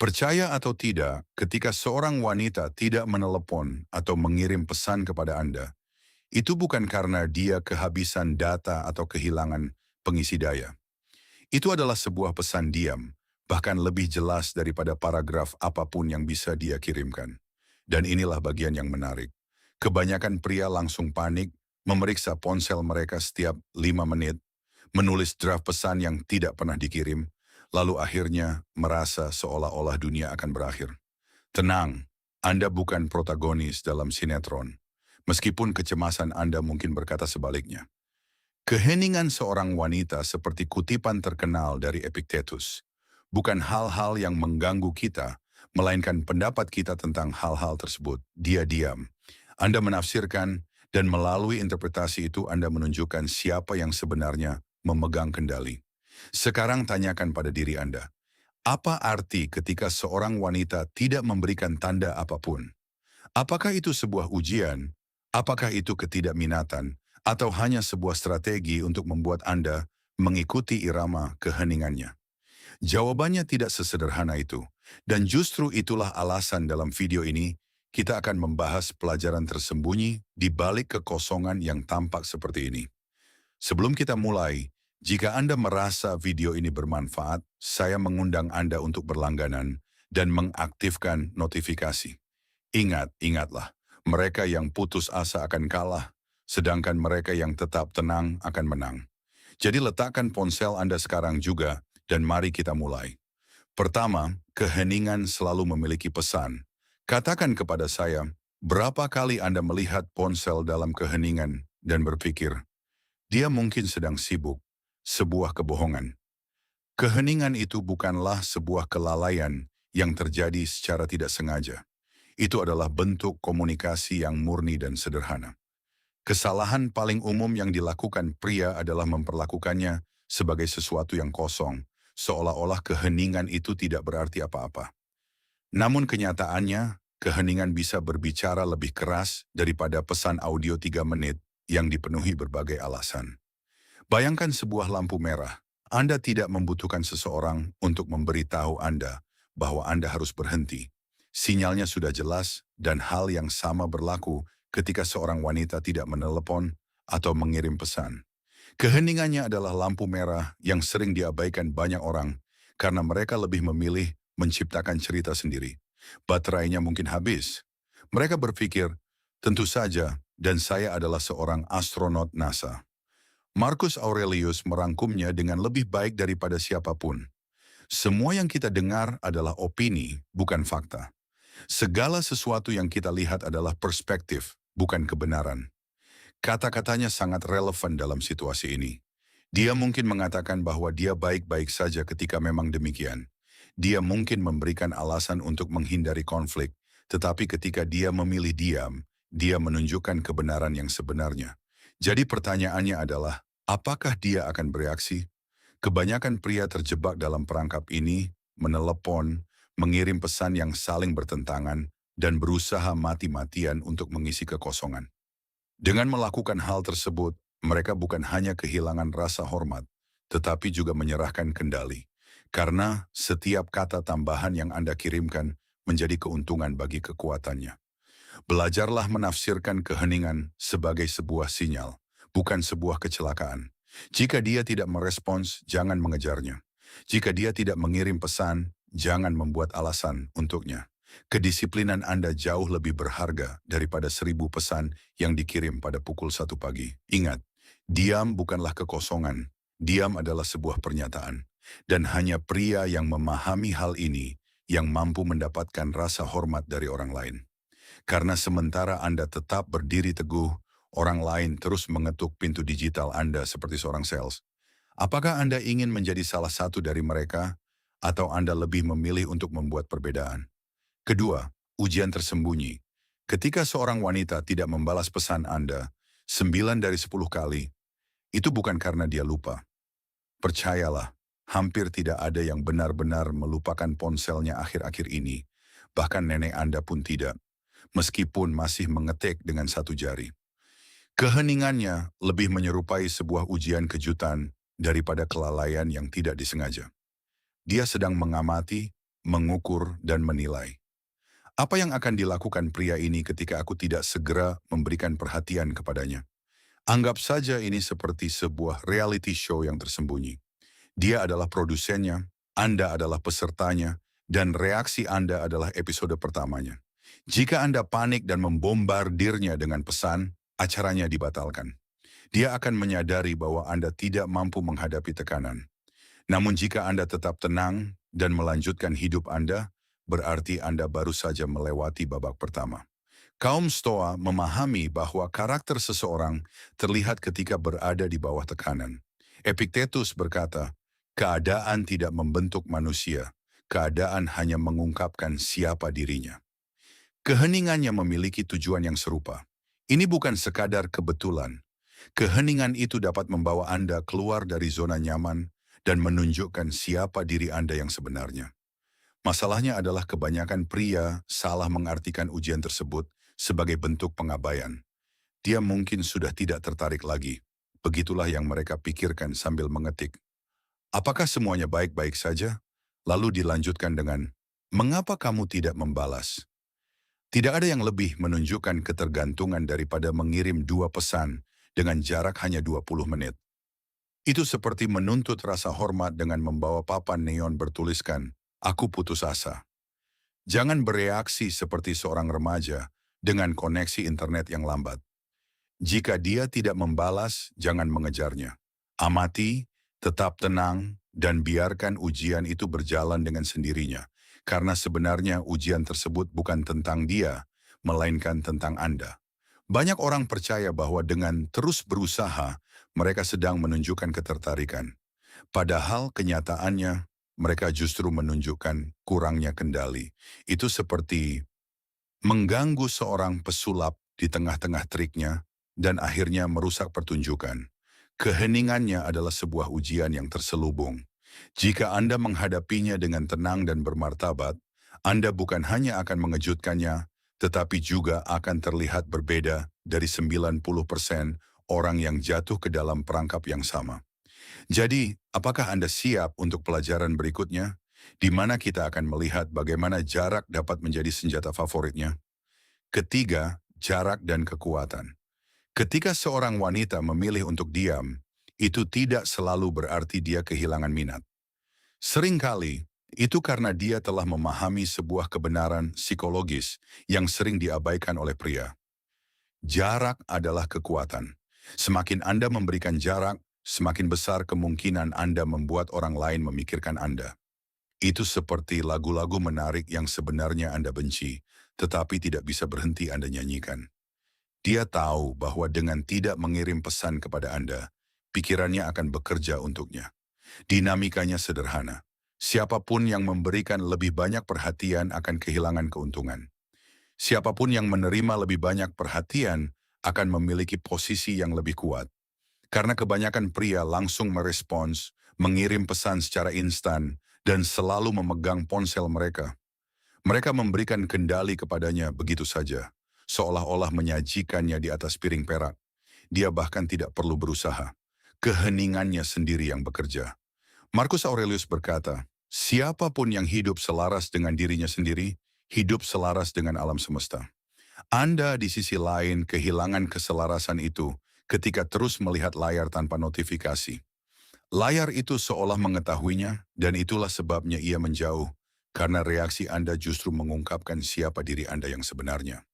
Percaya atau tidak, ketika seorang wanita tidak menelepon atau mengirim pesan kepada Anda, itu bukan karena dia kehabisan data atau kehilangan pengisi daya. Itu adalah sebuah pesan diam, bahkan lebih jelas daripada paragraf apapun yang bisa dia kirimkan. Dan inilah bagian yang menarik. Kebanyakan pria langsung panik, memeriksa ponsel mereka setiap 5 menit, menulis draft pesan yang tidak pernah dikirim, lalu akhirnya merasa seolah-olah dunia akan berakhir. Tenang, Anda bukan protagonis dalam sinetron, meskipun kecemasan Anda mungkin berkata sebaliknya. Keheningan seorang wanita seperti kutipan terkenal dari Epictetus, bukan hal-hal yang mengganggu kita, melainkan pendapat kita tentang hal-hal tersebut. Dia diam. Anda menafsirkan, dan melalui interpretasi itu Anda menunjukkan siapa yang sebenarnya memegang kendali. Sekarang tanyakan pada diri Anda, apa arti ketika seorang wanita tidak memberikan tanda apapun? Apakah itu sebuah ujian? Apakah itu ketidakminatan? Atau hanya sebuah strategi untuk membuat Anda mengikuti irama keheningannya? Jawabannya tidak sesederhana itu. Dan justru itulah alasan dalam video ini, kita akan membahas pelajaran tersembunyi di balik kekosongan yang tampak seperti ini. Sebelum kita mulai, jika Anda merasa video ini bermanfaat, saya mengundang Anda untuk berlangganan dan mengaktifkan notifikasi. Ingatlah, mereka yang putus asa akan kalah, sedangkan mereka yang tetap tenang akan menang. Jadi letakkan ponsel Anda sekarang juga, dan mari kita mulai. Pertama, keheningan selalu memiliki pesan. Katakan kepada saya, berapa kali Anda melihat ponsel dalam keheningan dan berpikir, dia mungkin sedang sibuk, sebuah kebohongan. Keheningan itu bukanlah sebuah kelalaian yang terjadi secara tidak sengaja. Itu adalah bentuk komunikasi yang murni dan sederhana. Kesalahan paling umum yang dilakukan pria adalah memperlakukannya sebagai sesuatu yang kosong, seolah-olah keheningan itu tidak berarti apa-apa. Namun kenyataannya, keheningan bisa berbicara lebih keras daripada pesan audio 3 menit yang dipenuhi berbagai alasan. Bayangkan sebuah lampu merah. Anda tidak membutuhkan seseorang untuk memberitahu Anda bahwa Anda harus berhenti. Sinyalnya sudah jelas dan hal yang sama berlaku ketika seorang wanita tidak menelepon atau mengirim pesan. Keheningannya adalah lampu merah yang sering diabaikan banyak orang karena mereka lebih memilih menciptakan cerita sendiri. Baterainya mungkin habis. Mereka berpikir, tentu saja, dan saya adalah seorang astronot NASA. Marcus Aurelius merangkumnya dengan lebih baik daripada siapapun. Semua yang kita dengar adalah opini, bukan fakta. Segala sesuatu yang kita lihat adalah perspektif, bukan kebenaran. Kata-katanya sangat relevan dalam situasi ini. Dia mungkin mengatakan bahwa dia baik-baik saja ketika memang demikian. Dia mungkin memberikan alasan untuk menghindari konflik, tetapi ketika dia memilih diam, dia menunjukkan kebenaran yang sebenarnya. Jadi pertanyaannya adalah, apakah dia akan bereaksi? Kebanyakan pria terjebak dalam perangkap ini, menelepon, mengirim pesan yang saling bertentangan, dan berusaha mati-matian untuk mengisi kekosongan. Dengan melakukan hal tersebut, mereka bukan hanya kehilangan rasa hormat, tetapi juga menyerahkan kendali. Karena setiap kata tambahan yang Anda kirimkan menjadi keuntungan bagi kekuatannya. Belajarlah menafsirkan keheningan sebagai sebuah sinyal, bukan sebuah kecelakaan. Jika dia tidak merespons, jangan mengejarnya. Jika dia tidak mengirim pesan, jangan membuat alasan untuknya. Kedisiplinan Anda jauh lebih berharga daripada 1.000 pesan yang dikirim pada pukul 1 pagi. Ingat, diam bukanlah kekosongan. Diam adalah sebuah pernyataan. Dan hanya pria yang memahami hal ini yang mampu mendapatkan rasa hormat dari orang lain. Karena sementara Anda tetap berdiri teguh, orang lain terus mengetuk pintu digital Anda seperti seorang sales. Apakah Anda ingin menjadi salah satu dari mereka, atau Anda lebih memilih untuk membuat perbedaan? Kedua, ujian tersembunyi. Ketika seorang wanita tidak membalas pesan Anda 9 dari 10 kali, itu bukan karena dia lupa. Percayalah, hampir tidak ada yang benar-benar melupakan ponselnya akhir-akhir ini. Bahkan nenek Anda pun tidak, meskipun masih mengetik dengan satu jari. Keheningannya lebih menyerupai sebuah ujian kejutan daripada kelalaian yang tidak disengaja. Dia sedang mengamati, mengukur, dan menilai. Apa yang akan dilakukan pria ini ketika aku tidak segera memberikan perhatian kepadanya? Anggap saja ini seperti sebuah reality show yang tersembunyi. Dia adalah produsennya, Anda adalah pesertanya, dan reaksi Anda adalah episode pertamanya. Jika Anda panik dan membombardirnya dengan pesan, acaranya dibatalkan. Dia akan menyadari bahwa Anda tidak mampu menghadapi tekanan. Namun jika Anda tetap tenang dan melanjutkan hidup Anda, berarti Anda baru saja melewati babak pertama. Kaum Stoa memahami bahwa karakter seseorang terlihat ketika berada di bawah tekanan. Epictetus berkata, keadaan tidak membentuk manusia, keadaan hanya mengungkapkan siapa dirinya. Keheningannya memiliki tujuan yang serupa. Ini bukan sekadar kebetulan. Keheningan itu dapat membawa Anda keluar dari zona nyaman dan menunjukkan siapa diri Anda yang sebenarnya. Masalahnya adalah kebanyakan pria salah mengartikan ujian tersebut sebagai bentuk pengabaian. Dia mungkin sudah tidak tertarik lagi. Begitulah yang mereka pikirkan sambil mengetik. Apakah semuanya baik-baik saja? Lalu dilanjutkan dengan, mengapa kamu tidak membalas? Tidak ada yang lebih menunjukkan ketergantungan daripada mengirim dua pesan dengan jarak hanya 20 menit. Itu seperti menuntut rasa hormat dengan membawa papan neon bertuliskan, aku putus asa. Jangan bereaksi seperti seorang remaja dengan koneksi internet yang lambat. Jika dia tidak membalas, jangan mengejarnya. Amati, tetap tenang, dan biarkan ujian itu berjalan dengan sendirinya. Karena sebenarnya ujian tersebut bukan tentang dia, melainkan tentang Anda. Banyak orang percaya bahwa dengan terus berusaha, mereka sedang menunjukkan ketertarikan. Padahal kenyataannya, mereka justru menunjukkan kurangnya kendali. Itu seperti mengganggu seorang pesulap di tengah-tengah triknya dan akhirnya merusak pertunjukan. Keheningannya adalah sebuah ujian yang terselubung. Jika Anda menghadapinya dengan tenang dan bermartabat, Anda bukan hanya akan mengejutkannya, tetapi juga akan terlihat berbeda dari 90% orang yang jatuh ke dalam perangkap yang sama. Jadi, apakah Anda siap untuk pelajaran berikutnya, di mana kita akan melihat bagaimana jarak dapat menjadi senjata favoritnya? Ketiga, jarak dan kekuatan. Ketika seorang wanita memilih untuk diam, itu tidak selalu berarti dia kehilangan minat. Seringkali, itu karena dia telah memahami sebuah kebenaran psikologis yang sering diabaikan oleh pria. Jarak adalah kekuatan. Semakin Anda memberikan jarak, semakin besar kemungkinan Anda membuat orang lain memikirkan Anda. Itu seperti lagu-lagu menarik yang sebenarnya Anda benci, tetapi tidak bisa berhenti Anda nyanyikan. Dia tahu bahwa dengan tidak mengirim pesan kepada Anda, pikirannya akan bekerja untuknya. Dinamikanya sederhana. Siapapun yang memberikan lebih banyak perhatian akan kehilangan keuntungan. Siapapun yang menerima lebih banyak perhatian akan memiliki posisi yang lebih kuat. Karena kebanyakan pria langsung merespons, mengirim pesan secara instan, dan selalu memegang ponsel mereka. Mereka memberikan kendali kepadanya begitu saja, seolah-olah menyajikannya di atas piring perak. Dia bahkan tidak perlu berusaha. Keheningannya sendiri yang bekerja. Marcus Aurelius berkata, siapapun yang hidup selaras dengan dirinya sendiri, hidup selaras dengan alam semesta. Anda di sisi lain kehilangan keselarasan itu ketika terus melihat layar tanpa notifikasi. Layar itu seolah mengetahuinya dan itulah sebabnya ia menjauh, karena reaksi Anda justru mengungkapkan siapa diri Anda yang sebenarnya.